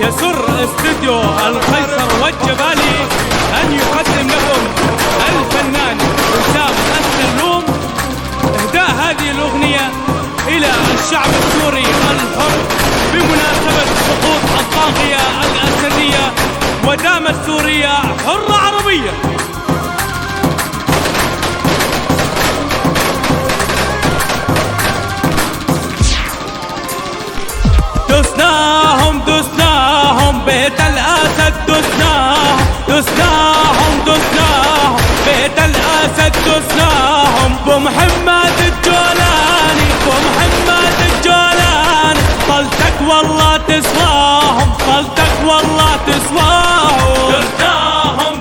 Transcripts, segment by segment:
يسر استوديو القيصر والجبالي أن يقدم لكم الفنان وسام السلوم إهداء هذه الأغنية إلى الشعب السوري الحر بمناسبة سقوط الطاغية الأسدية ودامت سوريا حرة عربية. دسناهم دسناهم بيت الأسد، دسناهم بيت الأسد، دسناهم بمحمد الجولاني، طلتك والله تسواهم، طلتك والله تسواهم.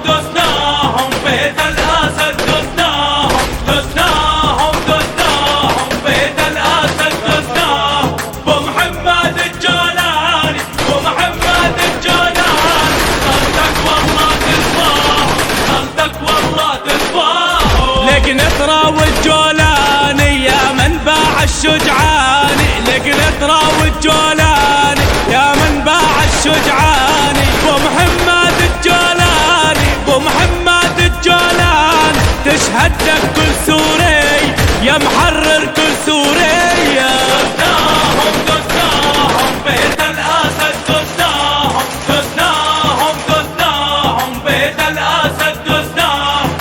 دسناهم بيت الأسد، دسناهم بيت الأسد، دسناهم بمحمد الجولاني، طلتك والله تسواهم، طلتك والله تسواهم. لك نطرة والجولاني يا منبع الشجعاني، لك نطرة والجولاني يا منبع الشجعاني، بمحمد الجولاني تشهد لك كل سوري يا محرر كل سوريا. دسناهم بيت الأسد، دسناهم بيت الأسد، دسناهم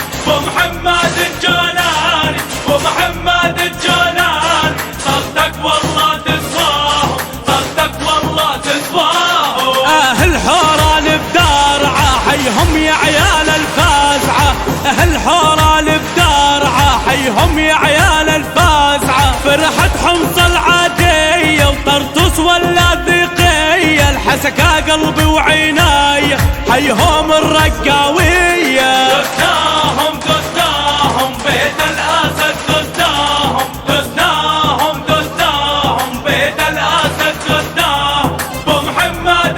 بمحمد الجولاني، طلتك والله تسواهم، طلتك والله تسواهم. أهل حوران بدارعة حيهم يا عيال الفازعة، أهل حوران بدارعة حيهم يا عيال الفازعة، فرحة حمص العادية وطرطوس ولا الذقية، الحسكة قلبي وعيناي حيهم الرقاوية. دسناهم بيت الأسد، دسناهم بيت الأسد، دسناهم بمحمد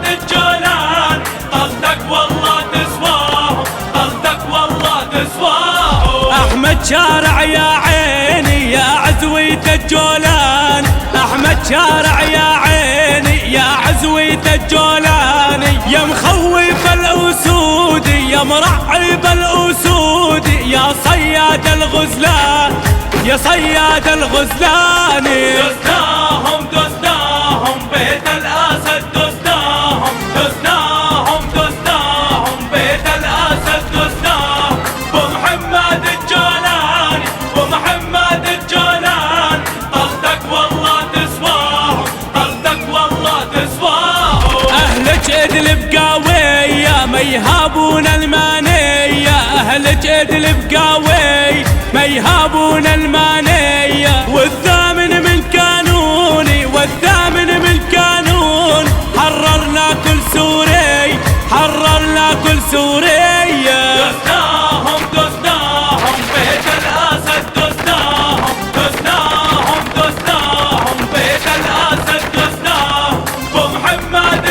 الجولاني، طلتك والله تسواهم، طلتك والله تسواهم. أحمد شارع يا عيني يا عزوية الجولاني، أحمد شارع يا عيني يا عزوية الجولاني، يا مخوف الأسود يا مرعب الأسود، يا صياد الغزلان يا صياد الغزلاني. دسناهم بيت الأسد، دسناهم بيت الأسد، دسناهم بمحمد الجولاني، طلتك والله تسواهم، طلتك والله تسواهم. أهلك إدلب قاوية ما يهابون المانية، أهلك إدلب قاوي ما يهابون المانية، والثامن من كانوني حررنا كل سوري، حررنا كل سوريا. دسناهم بيت الأسد، دسناهم بيت الأسد، دسناهم بمحمد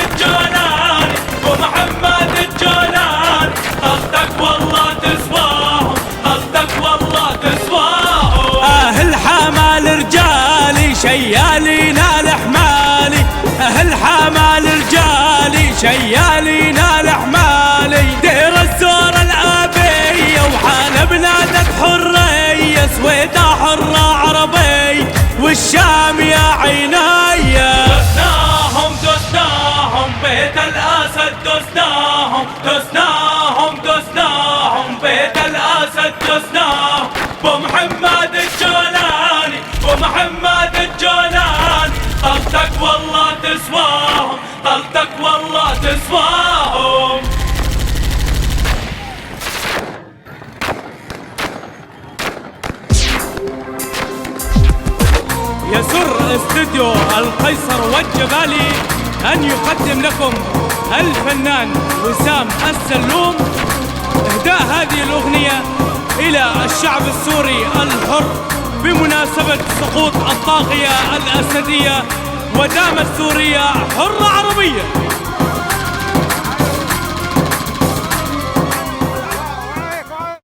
الجولاني، طلتك والله تسواهم، طلتك والله تسواهم. أهل حمال رجالي شيالين الحمالي، أهل حمال رجالي شيالين الحمالي، دير الزور الآبية وحالب نادت حرية، سويدة حرة عربي والشام يا عينايا. دسناهم بيت الأسد، دسناهم بيت الأسد، دسناهم بمحمد الجولاني، طلتك والله تسواهم، طلتك والله تسواهم. يسر استوديو القيصر والجبالي أن يقدم لكم الفنان وسام السلوم إهداء هذه الأغنية إلى الشعب السوري الحر بمناسبة سقوط الطاغية الأسدية ودامت سوريا حرة عربية.